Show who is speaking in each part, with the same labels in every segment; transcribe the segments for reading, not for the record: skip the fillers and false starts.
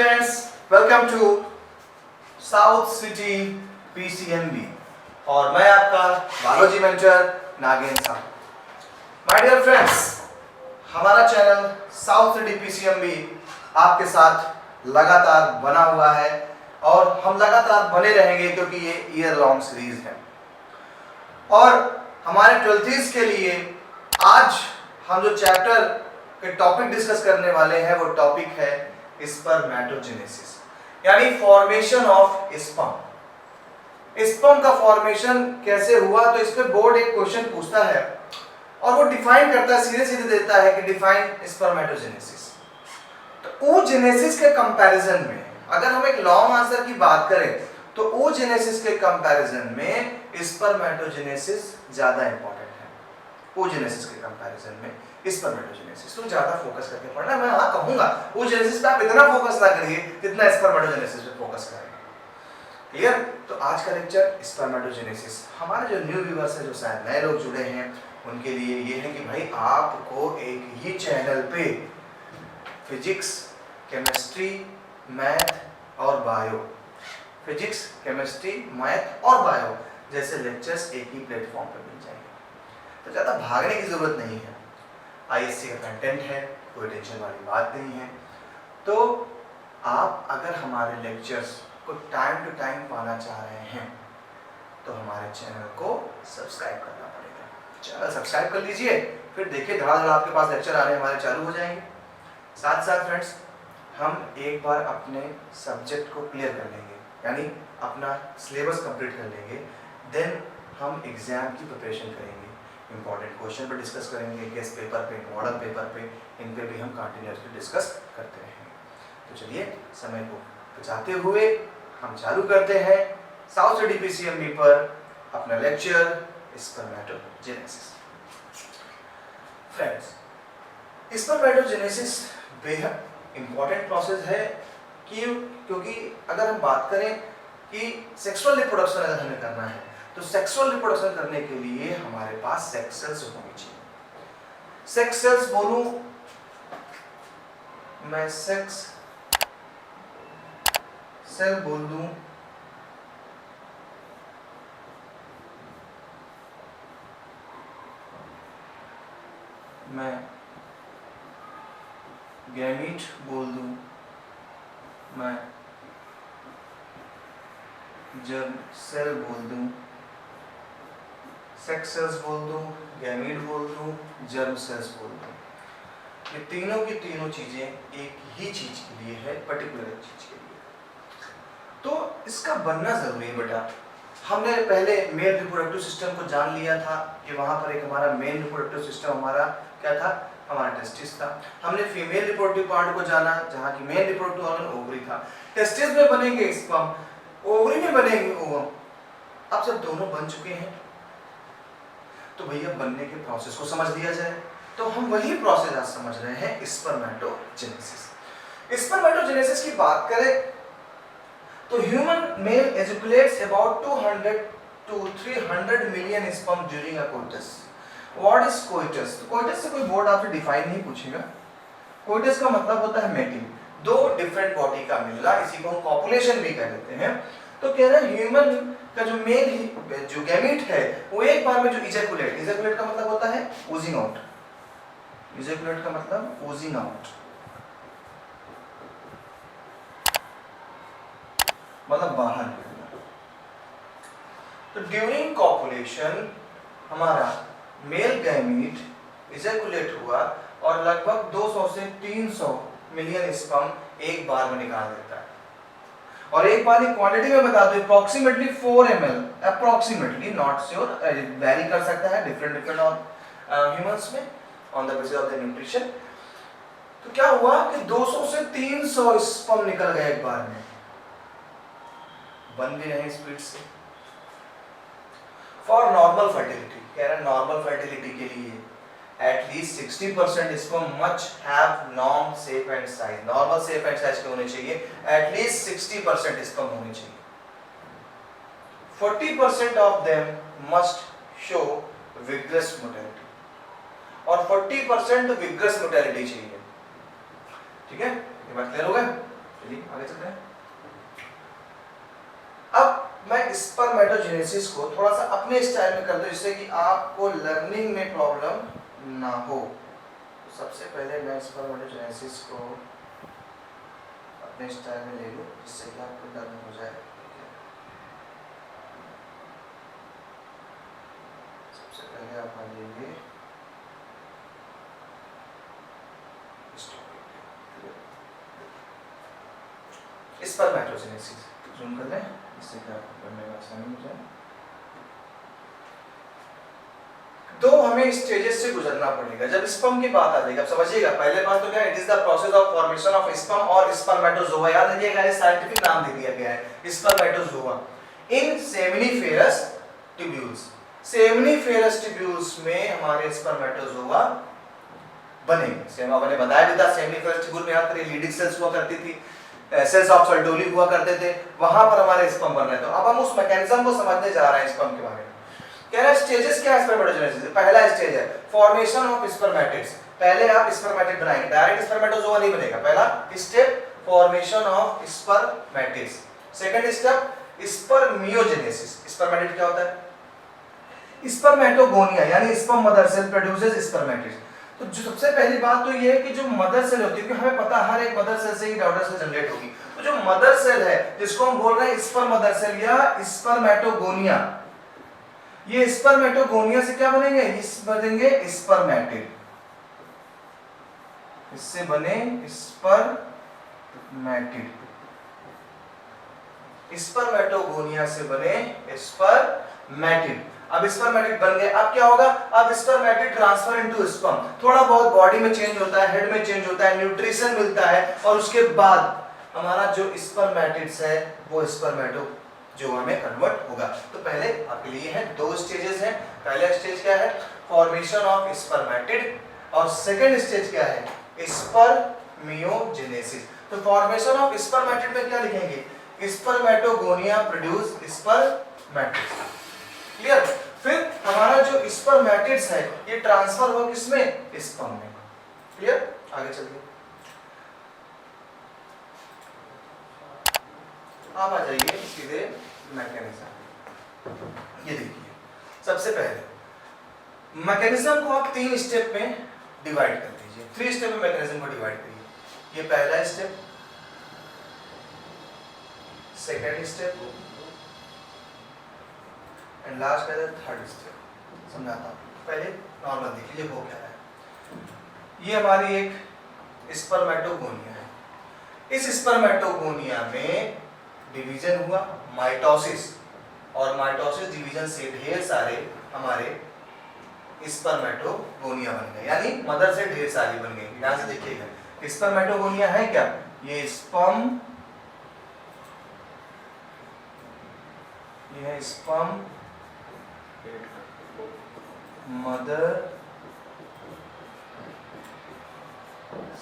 Speaker 1: students, welcome to South City PCMB और मैं आपका बायोलॉजी मेंटर नागेन साहब। माय डियर फ्रेंड्स, हमारा चैनल साउथ सिटी PCMB आपके साथ लगातार बना हुआ है और हम लगातार बने रहेंगे क्योंकि ये ईयर लॉन्ग सीरीज है। और हमारे 12th के लिए आज हम जो चैप्टर के टॉपिक डिस्कस करने वाले हैं वो टॉपिक है स्पर्मेटोजेनेसिस, यानी फॉर्मेशन ऑफ स्पर्म। स्पर्म का फॉर्मेशन कैसे हुआ, तो इस पे बोर्ड एक क्वेश्चन पूछता है और वो डिफाइन करता है, सीधे सीधे देता है कि डिफाइन स्पर्मेटोजेनेसिस। तो oogenesis के कंपैरिजन में अगर हम एक लॉन्ग आंसर की बात करें तो oogenesis के कंपैरिजन में स्पर्मेटोजेनेसिस ज्यादा इंपॉर्टेंट है। oogenesis के कंपैरिजन में स्पर्मेटोजेनेसिस तो ज्यादा फोकस करके पढ़ना। मैं हाँ कहूंगा oogenesis पे आप इतना फोकस ना करिए जितना स्पर्मेटोजेनेसिस पे फोकस करेंगे। क्लियर? तो आज का लेक्चर स्पर्मेटोजेनेसिस। हमारे जो न्यू व्यूअर्स हैं, जो शायद नए लोग जुड़े हैं, उनके लिए ये है कि भाई आपको एक ही चैनल पे फिजिक्स, केमिस्ट्री, मैथ और बायो, फिजिक्स, केमिस्ट्री, मैथ और बायो जैसे लेक्चर्स एक ही प्लेटफॉर्म पे मिल जाएंगे। तो ज़्यादा भागने की ज़रूरत नहीं है। आईएससी का कंटेंट है, कोई टेंशन वाली बात नहीं है। तो आप अगर हमारे लेक्चर्स को टाइम टू टाइम पाना चाह रहे हैं तो हमारे चैनल को सब्सक्राइब करना पड़ेगा। चैनल सब्सक्राइब कर लीजिए, फिर देखिए धड़ाधड़ आपके पास लेक्चर आने हमारे चालू हो जाएंगे। साथ साथ फ्रेंड्स, हम एक बार अपने सब्जेक्ट को क्लियर कर लेंगे, यानी अपना सिलेबस कंप्लीट कर लेंगे, देन हम एग्जाम की प्रिपरेशन करेंगे। इंपॉर्टेंट क्वेश्चन पर डिस्कस करेंगे, गेस्ट पेपर पे, मॉडल पेपर पे, इन पे भी हम कंटिन्यूअसली डिस्कस करते रहेंगे। तो चलिए समय को बचाते हुए हम चालू करते हैं साउथ सिटी PCMB पर अपना लेक्चर स्पर्मेटोजेनेसिस। फ्रेंड्स, स्पर्मेटोजेनेसिस बेहद इंपॉर्टेंट प्रोसेस है क्योंकि अगर हम बात करें कि सेक्सुअल रिप्रोडक्शन अगर हमें करना है तो सेक्सुअल रिप्रोडक्शन करने के लिए हमारे पास सेक्स सेल्स होनी चाहिए। सेक्स सेल्स बोलूं मैं, सेक्स सेल बोल दूं, मैं गैमीट बोल दूं, मैं जर्म सेल बोल दूं, सेक्स सेल्स बोल दूं, गैमीट बोल दूं, जर्म सेल्स बोल दूं। ये तीनों की तीनों चीजें एक ही चीज के लिए है, पर्टिकुलर चीज के लिए। तो इसका बनना जरूरी है बेटा। हमने पहले मेल रिप्रोडक्टिव सिस्टम को जान लिया था कि वहां पर एक हमारा मेन रिप्रोडक्टिव सिस्टम हमारा क्या था, हमारा टेस्टिस था। हमने फीमेल रिप्रोडक्टिव पार्ट को जाना जहां की मेन रिप्रोडक्टिव ऑर्गन ओवरी था। टेस्टिस में बनेंगे स्पर्म, ओवरी में बनेंगे ओवम। अब जब दोनों बन चुके हैं तो भैया बनने के प्रोसेस को समझ लिया जाए। तो हम वही प्रोसेस आज समझ रहे हैं, स्पर्मेटोजेनेसिस। स्पर्मेटोजेनेसिस की बात करें तो human male ejaculates about 200 to 300 million sperm during a coitus. What is coitus? तो कोइटस से कोई बोर्ड आपसे डिफाइन नहीं पूछेगा। कोइटस का मतलब होता है मेटिंग, दो डिफरेंट बॉडी का मिलना, इसी को हम कॉपुलेशन भी कह देते हैं। तो कह रहे हैं ह्यूमन का जो मेल जो गैमीट है वो एक बार में जो इजैकुलेट, इजैकुलेट का मतलब होता है ओजिंग आउट, इजैकुलेट का मतलब ओजिंग आउट, मतलब बाहर निकलना। तो ड्यूरिंग कॉपुलेशन हमारा मेल गैमीट इजैकुलेट हुआ और लगभग 200 से 300 मिलियन स्पर्म एक बार में निकाल देता है। और एक बार की क्वांटिटी में बता दूं, approximately 4 ml, approximately, not sure, very कर सकता है डिफरेंट ह्यूमंस में on the basis of the nutrition. तो क्या हुआ कि 200 से 300 स्पर्म निकल गए एक बार में, बन भी रहे स्पीड से। फॉर नॉर्मल फर्टिलिटी, कह रहे हैं नॉर्मल फर्टिलिटी के लिए at least 60% sperm must have norm shape and size, normal shape and size के होने चाहिए, at least 60% sperm होने चाहिए। 40% of them must show vigorous motility और 40% vigorous motility चाहिए। ठीक है, ये बात क्लियर हो गया? चलिए आगे चलते हैं। अब मैं स्पर्मेटोजेनेसिस को थोड़ा सा अपने स्टाइल में कर दूं जिससे कि आपको लर्निंग में प्रॉब्लम ना हो। तो सबसे पहले मैं स्पर्मेटोजेनेसिस को अपने स्टाइल में ले लूं जिससे कि आपको लर्निंग हो जाए। सबसे पहले आप मान लीजिए स्पर्मेटोजेनेसिस जूम कर लें इससे क्या करने में आसानी हो जाए। तो हमें स्टेजेस से गुजरना पड़ेगा। जब स्पर्म की बात आ जाएगी, आप समझिएगा, पहले बात तो क्या है, it is the process of formation of sperm और स्पर्मेटोजोआ। याद रखिएगा ये साइंटिफिक नाम दे दिया गया है स्पर्मेटोजोआ इन सेमिनिफेरस ट्यूब्यूल्स। सेमिनिफेरस ट्यूब्यूल्स में हमारे स्पर्मेटोजोआ बनेंगे। सेम आपने बताया भी था, सेमिनिफेरस ट्यूब्यूल में याद करिए लीडिंग सेल्स हुआ करती थी, सेल्स ऑफ सर्टोली हुआ करते थे, वहां पर हमारे स्पर्म बन रहे थे। तो अब हम उस मैकेनिज्म को समझने जा रहे हैं स्पर्म के बारे में। कह रहा है स्टेजेस क्या है स्पर्मेटोजेनेसिस। पहला स्टेज है फॉर्मेशन ऑफ स्पर्मेटिड्स। पहले आप स्पर्मेटिड बनाएंगे, डायरेक्ट स्पर्मेटोजोआ नहीं बनेगा। पहला step formation of spermatids. Second step spermiogenesis. Spermatid क्या होता है? स्पर्मेटोगोनिया यानी sperm mother cell produces spermatids. तो जो सबसे पहली बात तो ये है कि जो मदर सेल होती है, क्योंकि हमें पता है हर एक मदर सेल से ही डॉटर सेल जनरेट होगी। तो जो मदर सेल है जिसको हम बोल रहे हैं स्पर्म मदर सेल या स्पर्मेटोगोनिया, ये स्पर्मेटोगोनिया से क्या बनेंगे? इस बनेंगे स्पर्मेटिड। इससे बने स्पर्मेटिड। स्पर्मेटोगोनिया से बने स्पर्मेटिड। अब स्पर्मेटिड बन गए, अब क्या होगा? अब स्पर्मेटिड ट्रांसफर इनटू स्पर्म। थोड़ा बहुत बॉडी में चेंज होता है, हेड में चेंज होता है, न्यूट्रिशन मिलता है, और उसके बाद हमारा जो स्पर्मेटिड्स है वो स्पर्मेटोजोआ में कन्वर्ट होगा। तो पहले आपके लिए है दो स्टेजेस हैं। पहला स्टेज क्या है? फॉर्मेशन ऑफ स्पर्मेटिड, और सेकंड स्टेज क्या है? स्पर्मियोजेनेसिस। तो फॉर्मेशन ऑफ स्पर्मेटिड में क्या लिखेंगे? Spermatogonia produce spermatids. क्लियर? फिर हमारा जो स्पर्मेटिड्स है ये ट्रांसफर हो किसमें? स्पर्म में। क्लियर? आगे चलिए, आप आ जाइए सीधे मैकेनिज्म। ये देखिए, सबसे पहले मैकेनिज्म को आप 3 स्टेप में डिवाइड कर दीजिए। 3 स्टेप में मैकेनिज्म को डिवाइड करिए। ये पहला step, second step and last है थर्ड स्टेप। समझाता हूं। पहले नॉर्मल देखिए वो क्या है। ये हमारी एक स्पर्मेटोगोनिया है। इस स्पर्मेटोगोनिया में डिवीजन हुआ, माइटोसिस, और माइटोसिस डिवीजन से ढेर सारे हमारे स्पर्मेटोगोनिया बन गए, यानी मदर से ढेर सारी बन गई। यहां से देखिएगा स्पर्मेटोगोनिया है क्या? ये स्पर्म, ये है स्पर्म मदर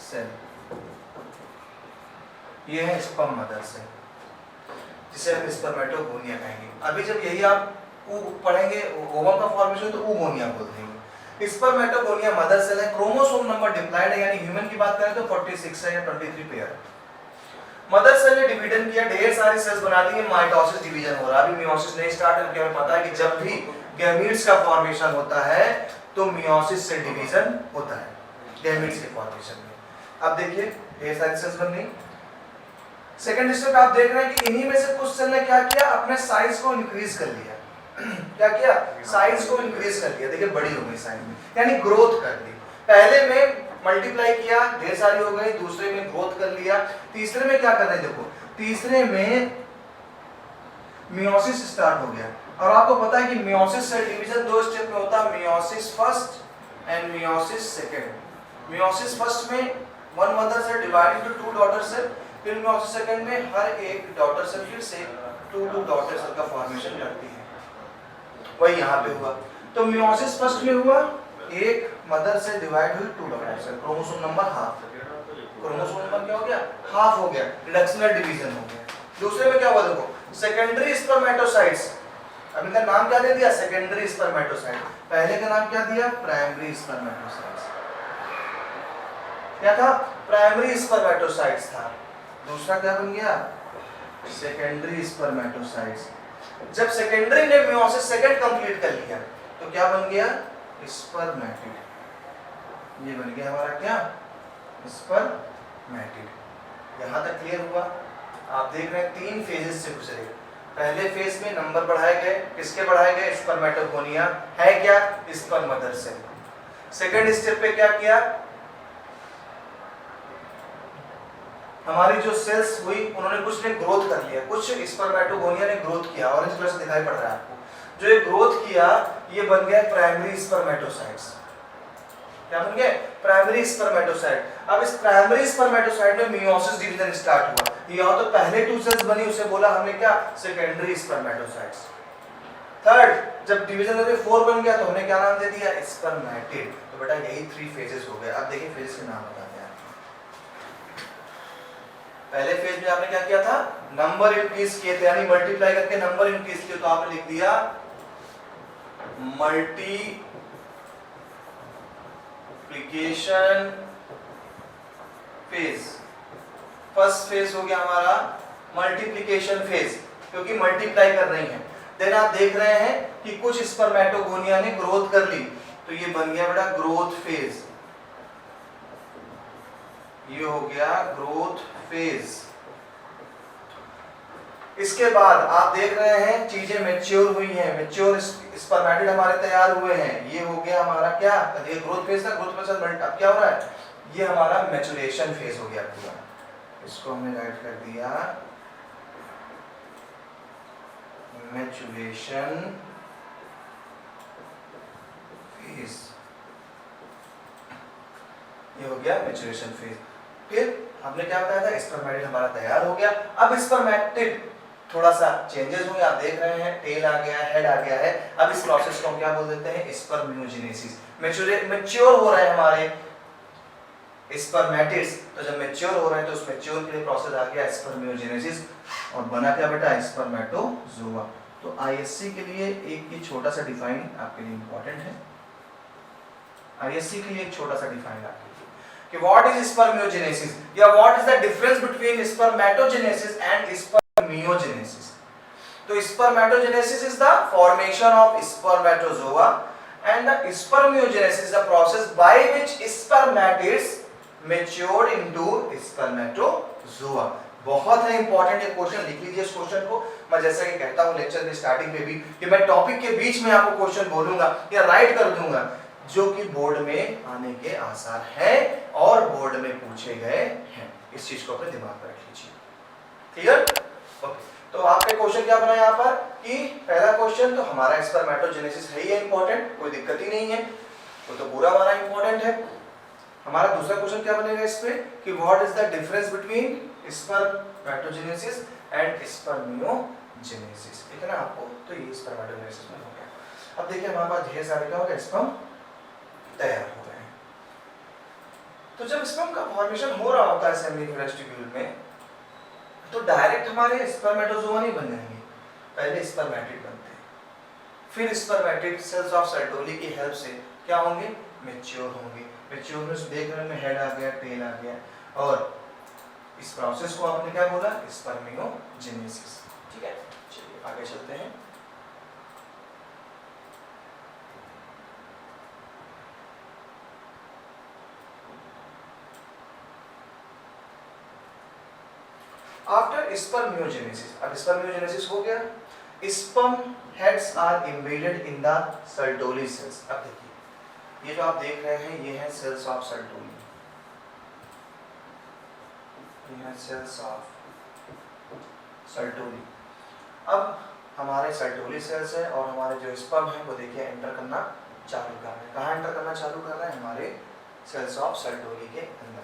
Speaker 1: सेल, ये है स्पर्म मदर सेल जिसे हम स्पर्मेटोगोनिया कहेंगे। अभी जब यही आप पढ़ेंगे ओवम का फॉर्मेशन तो ओगोनिया बोल देंगे। स्पर्मेटोगोनिया मदर सेल है, क्रोमोसोम नंबर डिप्लॉयड है, यानी ह्यूमन की बात करें तो 46 है या 23 पेयर। मदर सेल ने डिवीजन किया, ढेर सारी सेल्स बना दी, माइटोसिस डिवीजन हो रहा है। अभी मियोसिस नहीं स्टार्ट है, क्योंकि हमें पता है कि जब भी गैमीट्स का फॉर्मेशन होता है तो मियोसिस से डिवीजन होता है गैमीट्स के फॉर्मेशन में। अब देखिए ढेर सारी सेल्स बन गई। सेकंड स्टेप आप देख रहे हैं कि इन्हीं में से कुछ सेल ने क्या किया? अपने साइज को इंक्रीज कर लिया। क्या किया? साइज को इंक्रीज कर लिया। देखिए बड़ी हो गई साइज में, यानी ग्रोथ कर ली। पहले में मल्टीप्लाई किया, ढेर सारी हो गई, दूसरे में ग्रोथ कर लिया, तीसरे में क्या कर रहे हैं? देखो तीसरे में मियोसिस स्टार्ट हो गया। और आपको पता है कि मियोसिस सेल डिवीजन 2 स्टेप में होता है, meiosis first and meiosis second. Meiosis first में one mother cell divide into 2 daughter cell, फिर मियोसिस सेकंड में हर एक डॉटर सेल फिर से 2 डॉटर सेल का फॉर्मेशन करती है। वही यहाँ पे हुआ। तो मियोसिस फर्स्ट में हुआ, एक मदर सेल डिवाइड हुई 2 daughter cell, chromosome number half. Chromosome number क्या हो गया? हाफ हो गया, रिडक्शनल डिवीजन हो गया। दूसरे में क्या हुआ? देखो सेकेंडरी स्पर्मेटोसाइट्स। अब इनका नाम क्या दे दिया? Secondary spermatocyte. पहले का नाम क्या दिया? Primary spermatocytes. क्या था? प्राइमरी स्पर्मेटोसाइट्स था। दूसरा क्या बन गया, सेकेंडरी स्पर्मेटोसाइट्स। जब सेकेंडरी ने मियोसिस सेकंड कंप्लीट कर लिया तो क्या बन गया, स्पर्मेटिड। ये बन गया हमारा क्या, स्पर्मेटिड। यहां तक क्लियर हुआ। आप देख रहे हैं 3 फेजेस से गुजरे। पहले फेज में नंबर बढ़ाए गए, किसके बढ़ाए गए, स्पर्मेटोगोनिया है क्या, sperm mother cell. Second step पे क्या किया, हमारी जो सेल्स हुई उन्होंने कुछ ने ग्रोथ कर लिया, कुछ स्पर्मेटोगोनिया ने ग्रोथ किया, ऑरेंज कलर से दिखाई पड़ रहा है आपको। जो ये ग्रोथ किया ये बन गया प्राइमरी स्पर्मेटोसाइट्स। क्या बन गए, प्राइमरी स्पर्मेटोसाइट। अब इस प्राइमरी स्पर्मेटोसाइट में मियोसिस डिवीजन स्टार्ट हुआ। यहाँ तो पहले 2 सेल्स बनी, उसे बोला हमने क्या, सेकेंडरी स्पर्मेटोसाइट्स। थर्ड जब डिवीजन करके 4 बन गया तो हमने क्या नाम दे दिया, स्पर्मेटिड। तो बेटा यही 3 फेजेस हो गए। अब देखिए फेजेस के नाम बताते हैं। पहले फेज में आपने क्या किया था, नंबर इंक्रीज किए थे, यानी मल्टीप्लाई करके नंबर इंक्रीज किए, तो आपने लिख दिया मल्टीप्लिकेशन फेज। फर्स्ट फेज हो गया हमारा मल्टीप्लिकेशन फेज, क्योंकि मल्टीप्लाई कर रही है। देन आप देख रहे हैं कि कुछ स्पर्मेटोगोनिया ने ग्रोथ कर ली, तो ये बन गया बेटा ग्रोथ फेज। ये हो गया ग्रोथ फेज। इसके बाद आप देख रहे हैं चीजें मैच्योर हुई हैं, मैच्योर स्पर्मेटिड हमारे तैयार हुए हैं। ये हो गया हमारा क्या, ये ग्रोथ फेज था, ग्रोथ फेज अब क्या हो रहा है, ये हमारा मैच्योरेशन फेज हो गया पूरा। इसको हमने राइट कर दिया मैच्योरेशन फेज। ये हो गया मैच्योरेशन फेज। फिर हमने क्या बताया था, स्पर्मेटिड हमारा तैयार हो गया। अब स्पर्मेटिड थोड़ा सा चेंजेस हुए, आप देख रहे हैं टेल आ गया, हेड आ गया है। अब इस प्रोसेस को हम क्या बोल देते हैं, स्पर्मियोजेनेसिस। मैच्योर हो रहे हैं हमारे स्पर्मेटिड्स, तो जब मैच्योर हो रहे हैं तो उस मैच्योर के लिए प्रोसेस आ गया स्पर्मियोजेनेसिस, और बना क्या बेटा, स्पर्मेटोजोआ। तो आईएससी के लिए एक ये छोटा सा डिफाइन आपके लिए इंपॉर्टेंट है। आईएससी के लिए एक छोटा सा डिफाइन आपके लिए कि व्हाट इज स्पर्मियोजेनेसिस, या what is the difference between spermatogenesis and spermiogenesis. तो spermatogenesis is the formation of spermatozoa and the spermiogenesis is the process by which spermatids matured into spermatozoa। बहुत है इंपॉर्टेंट ये question, लिख लीजिए इस question को। मैं जैसा कि कहता हूं लेक्चर में स्टार्टिंग में भी कि मैं टॉपिक के बीच में आपको क्वेश्चन बोलूंगा या राइट कर दूंगा जो कि बोर्ड में आने के आसार है और बोर्ड में पूछे गए हैं। इस चीज को अपने दिमाग में रख लीजिए। Clear, okay. तो आपके क्वेश्चन क्या बना यहाँ पर कि पहला क्वेश्चन तो हमारा स्पर्मेटोजेनेसिस है ही इंपॉर्टेंट, कोई दिक्कत ही नहीं है, वो तो पूरा हमारा इंपॉर्टेंट है। हमारा दूसरा क्वेश्चन क्या बनेगा इस पे कि what is the difference between spermatogenesis and spermiogenesis, ठीक है ना आपको। तो ये स्पर्मेटोजेनेसिस में हो गया। अब देखिए हमारे पास ढेर सारे क्या हो गया, स्पर्म तैयार हो गए हैं। तो जब स्पर्म का फॉर्मेशन हो रहा होता है सेमिनिफेरस ट्यूब्यूल में, तो डायरेक्ट हमारे स्पर्मेटोजोआ नहीं बन जाएंगे, पहले स्पर्मेटिड बनते हैं, फिर स्पर्मेटिड सेल्स ऑफ सर्टोली की हेल्प से क्या होंगे, मैच्योर होंगे। मैच्योर में देख रहे हैं हेड आ गया, टेल आ गया, और इस प्रोसेस को आपने क्या बोला, स्पर्मियोजेनेसिस। ठीक है, चलिए आगे चलते हैं। आफ्टर स्पर्मियोजेनेसिस, अब स्पर्मियोजेनेसिस हो गया, sperm heads are embedded in the Sertoli cells. अब देखिए ये जो आप देख रहे हैं ये है सेल्स ऑफ सर्टोली, ये है सेल्स ऑफ सर्टोली। अब हमारे सर्टोली सेल्स है और हमारे जो स्पर्म है वो देखिए एंटर करना चालू कर रहे हैं। कहाँ एंटर करना चालू कर रहे हैं, हमारे सेल्स ऑफ सर्टोली के अंदर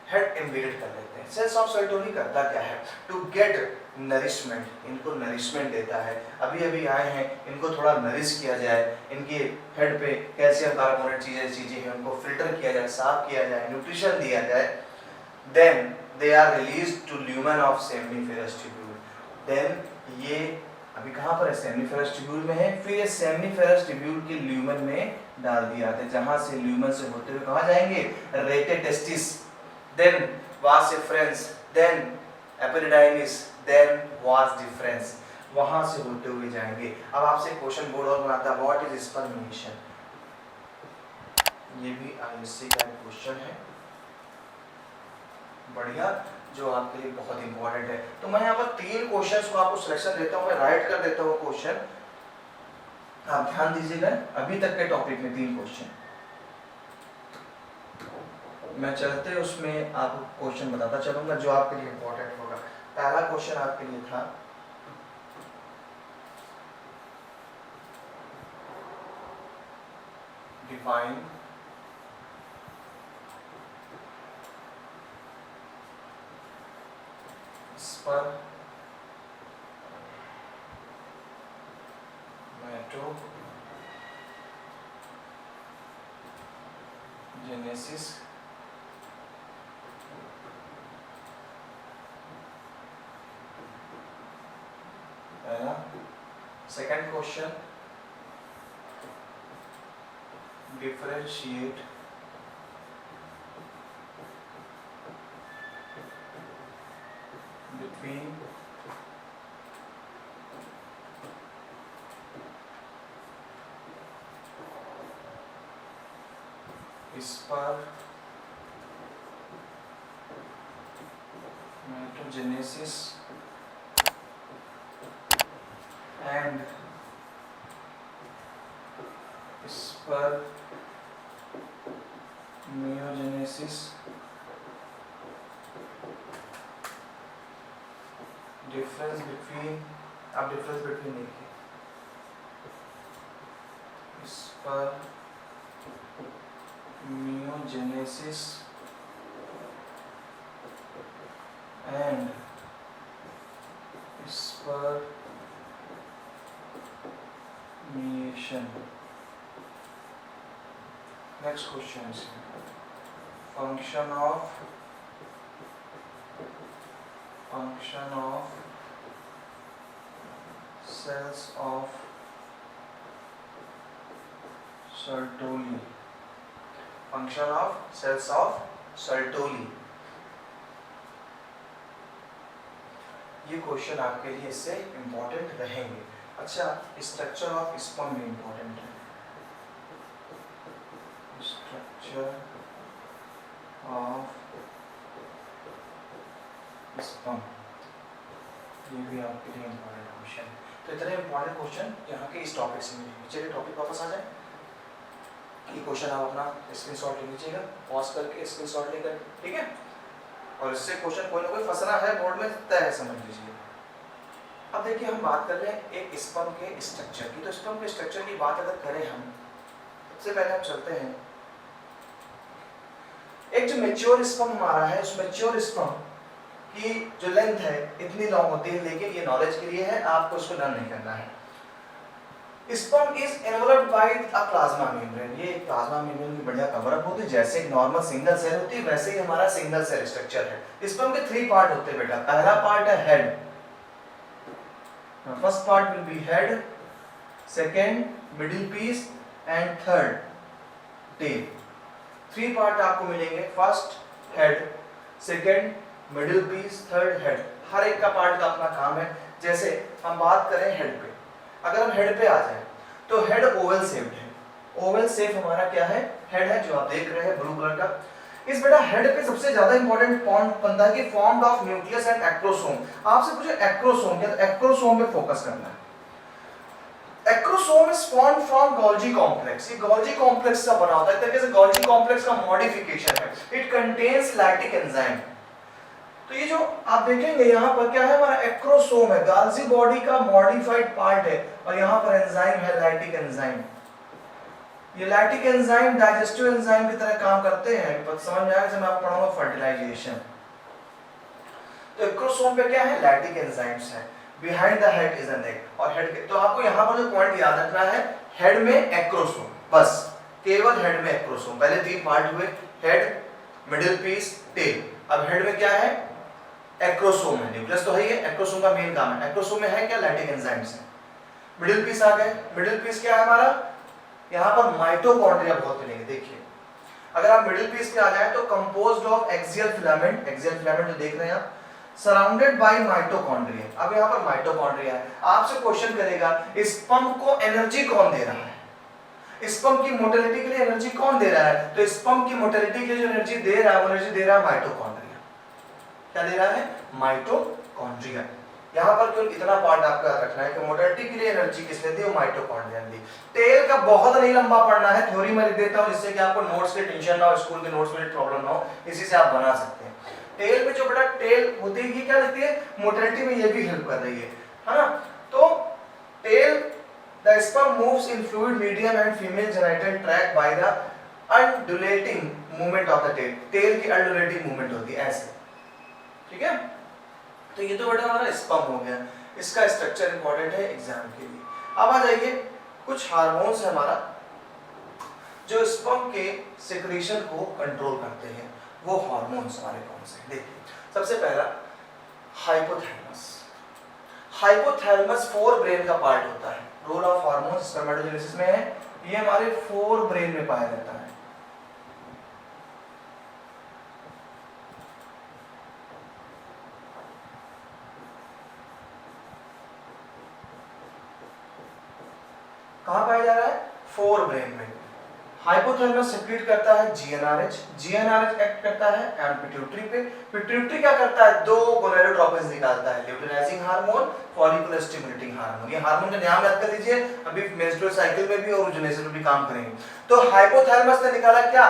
Speaker 1: हेड एम्बेडेड कर लेते हैं। सेल्स ऑफ सर्टोली करता क्या है, टू गेट नरिशमेंट, इनको नरिशमेंट देता है। अभी अभी आए हैं, इनको थोड़ा नरिश किया जाए, इनके हेड पे कैल्शियम कार्बोनेट चीजें हैं उनको फिल्टर किया जाए, साफ किया जाए, न्यूट्रिशन दिया जाए। Then they are released to lumen of seminiferous tubule. Then ये अभी कहाँ पर है, सेमिनिफेरस ट्यूब्यूल में है, फिर ये सेमिनिफेरस ट्यूब्यूल के ल्यूमेन में डाल दिया जाता है, जहां से ल्यूमेन से होते हुए कहाँ जाएंगे, रेटे testis, then vas efferens, then epididymis, then vas deferens, वहां से होते हुए जाएंगे। अब आपसे क्वेश्चन बोर्ड और बनाता है, व्हाट इज स्पर्मेशन, ये भी आईएससी का क्वेश्चन है, बढ़िया, जो आपके लिए बहुत इंपॉर्टेंट है। तो मैं यहाँ पर 3 क्वेश्चंस को आपको सिलेक्शन देता हूँ, मैं राइट कर देता हूँ क्वेश्चन, आप ध्यान दीजिएगा। अभी तक के टॉपिक में 3 क्वेश्चन, मैं चलते उसमें आपको क्वेश्चन बताता चलूंगा जो आपके लिए इंपॉर्टेंट होगा। पहला क्वेश्चन आपके लिए था, define spermatogenesis second question, differentiate between spermatogenesis and spermiogenesis, difference between, आप डिफरेंस बिटवीन देखिए, spermiogenesis and spermiation. Next question is function of cells of Sertoli. Function of cells of Sertoli. ये question आपके लिए इससे important रहेंगे। अच्छा, structure of sperm भी important है, स्ट्रक्चर ऑफ स्पर्म, ये भी आपके लिए इंपॉर्टेंट क्वेश्चन। तो इतने इंपॉर्टेंट क्वेश्चन यहाँ के इस टॉपिक से मिलेंगे। चलिए टॉपिक वापस आ जाए, ये क्वेश्चन आप अपना स्क्रीनशॉट ले लीजिएगा, पॉज करके स्क्रीनशॉट लेकर, ठीक है। और इससे क्वेश्चन कोई ना कोई फंसना है बोर्ड में तय है, समझ लीजिए। अब देखिए हम बात कर रहे हैं एक स्पर्म के स्ट्रक्चर की। तो स्पर्म के स्ट्रक्चर की बात अगर करें हम, सबसे पहले हम चलते हैं, एक जो मैच्योर स्पर्म हमारा है, उस मैच्योर स्पर्म की जो लेंथ है इतनी लॉन्ग होती है, लेकिन ये नॉलेज के लिए है, आपको इसको लर्न नहीं करना है। Sperm is enveloped by a plasma membrane, ये एक प्लाज्मा मेम्ब्रेन की बढ़िया कवर अप होती है, जैसे एक नॉर्मल सिंगल सेल होती है वैसे ही हमारा सिंगल सेल स्ट्रक्चर है। स्पर्म के 3 पार्ट होते हैं बेटा। पहला पार्ट है head, first part will be head, second middle piece and third tail. 3 part आपको मिलेंगे, first head, second middle piece, third head. हर एक का पार्ट का अपना काम है। जैसे हम बात करें हेड पे, अगर हम हेड पे आ जाए तो हेड ओवल शेप्ड है। ओवल शेप हमारा क्या है, हेड है, जो आप देख रहे हैं ब्लू कलर का। इस बेटा हेड पे सबसे ज्यादा इंपॉर्टेंट पॉइंट बनता है कि formed of nucleus and acrosome. आपसे पूछे एक्रोसोम क्या, तो एक्रोसोम पे फोकस करना है। Acrosome is formed from Golgi complex, ये गोल्जी कॉम्प्लेक्स का बना होता है, एक तरीके से गोल्जी कॉम्प्लेक्स का मॉडिफिकेशन है। It contains lactic enzyme. तो ये जो आप देखेंगे यहाँ पर क्या है, हमारा एक्रोसोम है, गाल्जी बॉडी का मॉडिफाइड पार्ट है, और यहाँ पर एंजाइम है लैक्टिक एंजाइम। ये लैक्टिक एंजाइम डाइजेस्टिव एंजाइम की तरह काम करते हैं, पर समझ में आएगा जब मैं आपको पढ़ाऊंगा फर्टिलाइजेशन। तो एक्रोसोम पे क्या है, लैक्टिक एंजाइम्स है। Behind the head is an egg, और हेड के, तो आपको यहाँ पर जो पॉइंट याद रखना है, हेड में एक्रोसोम, बस केवल हेड में एक्रोसोम। पहले 3 पार्ट हुए, हेड, मिडिल पीस, टेल। अब हेड में क्या है, एक्रोसोम है, न्यूक्लियस तो है ही है, एक्रोसोम का मेन काम है। एक्रोसोम में है क्या, लैक्टिक एंजाइम्स है। मिडिल पीस आ गए, मिडिल पीस क्या है हमारा, यहाँ पर माइटोकॉन्ड्रिया बहुत मिलेंगे। देखिए अगर आप मिडिल पीस पे आ जाए तो composed of axial filament, axial filament जो देख रहे हैं आप, सराउंडेड बाय माइटोकॉन्ड्रिया। अब यहाँ पर माइटोकॉन्ड्रिया है, आपसे क्वेश्चन करेगा स्पर्म को एनर्जी कौन दे रहा है, स्पर्म की मोटिलिटी के लिए एनर्जी कौन दे रहा है, तो स्पर्म की मोटिलिटी के लिए जो एनर्जी दे रहा है वो एनर्जी दे रहा है माइटोकॉन्ड्रिया। क्या दे रहा है, माइटोकॉन्ड्रिया। यहाँ पर केवल इतना पार्ट आपको याद रखना है कि मोटिलिटी के लिए एनर्जी किसने दी, वो माइटोकॉन्ड्रिया ने दी। टेल का बहुत नहीं लंबा पढ़ना है, थ्योरी में लिख देता हूँ जिससे कि आपको नोट्स की टेंशन ना हो, स्कूल के नोट्स में प्रॉब्लम ना हो, इसी से आप बना सकते हैं। टेल में जो बेटा टेल होती है क्या लिखती है, मोटिलिटी में ये भी हेल्प कर रही है ना। तो tail the sperm moves in fluid medium and female genital tract by the undulating movement of the tail. Tail की अनडुलेटिंग मूवमेंट होती है ऐसे, ठीक है। तो ये तो बेटा हमारा स्पर्म हो गया, इसका स्ट्रक्चर इंपॉर्टेंट है एग्जाम के लिए। अब आ जाइए, कुछ हार्मोन्स है हमारा जो स्पर्म के सिक्रीशन को कंट्रोल करते हैं, वो हार्मोन्स हमारे कौन से हैं। देखिए सबसे पहला हाइपोथैलेमस। हाइपोथैलेमस फोर ब्रेन का पार्ट होता है। रोल ऑफ हार्मोन्स स्पर्मेटोजेनेसिस में है, ये हमारे फोर ब्रेन में पाया जाता है। कहां पाया जा रहा है, फोर ब्रेन में। हाइपोथैलेमस सेक्रेट करता है जीएनआरएच, जीएनआरएच एक्ट करता है एंड पिट्यूटरी पे, पिट्यूटरी क्या करता है, दो गोनाडोट्रोपिन्स निकालता है, luteinizing hormone, follicular stimulating hormone. ये हार्मोन का नाम याद कर लीजिए, अभी मेंस्ट्रुअल साइकिल में भी और ओव्यूलेशन में भी काम करेंगे। तो हाइपोथैलेमस ने निकाला क्या,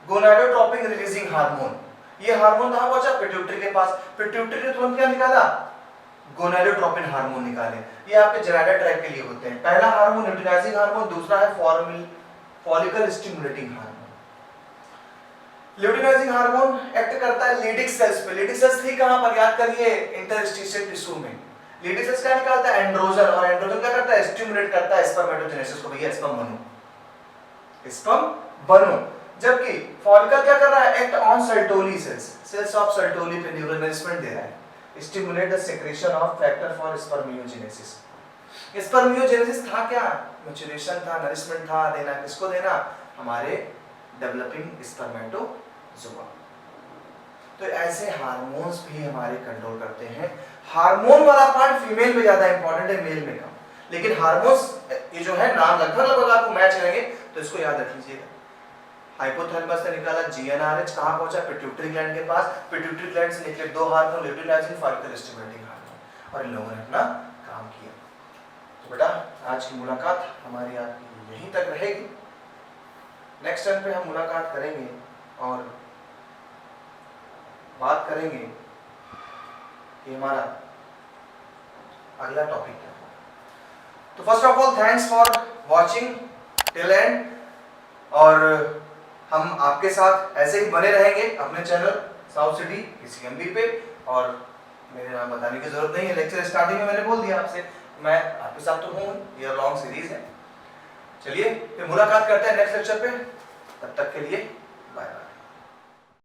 Speaker 1: गोनाडोट्रोपिन रिलीजिंग हार्मोन। ये हार्मोन कहां पहुंचा, पिट्यूटरी के पास। पिट्यूटरी ने तुरंत क्या निकाला, गोनाडोट्रोपिन हार्मोन निकाले। ये आपके जेनिटल ट्रैक्ट के लिए होते हैं। पहला हार्मोन ल्यूटिनाइजिंग हार्मोन, दूसरा है follicle stimulating hormone. Luteinizing hormone act करता है लीडिक सेल्स पे। लीडिक सेल्स थी कहां पर, याद करिए, इंटरस्टिशियल टिश्यू में। लीडिक सेल्स क्या निकालता है, एंड्रोजन, और एंड्रोजन क्या करता है, स्टिमुलेट करता है स्पर्मेटोजेनेसिस को, भैया स्पर्म बनो, स्पर्म बनो। जबकि फॉलिकल क्या कर रहा है, act on Sertoli cells, cells of Sertoli पे न्यूरल नरिशमेंट दे रहा है, stimulate the secretion of factor for spermiogenesis. Spermiogenesis था क्या, मैच्योरेशन था, नरिशमेंट था, देना किसको देना, हमारे डेवलपिंग स्पर्मेटोजोआ। तो ऐसे हार्मोन्स भी हमारे कंट्रोल करते हैं। हार्मोन वाला पार्ट फीमेल में ज्यादा इंपॉर्टेंट है, मेल में कम। लेकिन हार्मोन्स ये जो है नाम लगभग आपको मैच करेंगे, तो इसको याद रख लीजिएगा। हाइपोथैलेमस से निकाला जीएनआरएच, कहां पहुंचा, पिट्यूटरी ग्लैंड के पास। पिट्यूटरी ग्लैंड से निकले दो hormone, luteinising, follicular stimulating hormone, और इन लोगों ने अपना काम किया। तो बेटा आज की मुलाकात हमारी आपकी यहीं तक रहेगी। नेक्स्ट टाइम पे हम मुलाकात करेंगे और बात करेंगे कि हमारा अगला टॉपिक क्या है। तो first of all thanks for watching till and, और हम आपके साथ ऐसे ही बने रहेंगे अपने चैनल साउथ सिटी पीसीएमबी पे। और मेरे नाम बताने की जरूरत नहीं है, लेक्चर स्टार्टिंग में मैंने बोल दिया आपसे, मैं आपके साथ तो हूँ, ईयर लॉन्ग सीरीज है। चलिए फिर मुलाकात करते हैं नेक्स्ट लेक्चर पे, तब तक के लिए बाय बाय।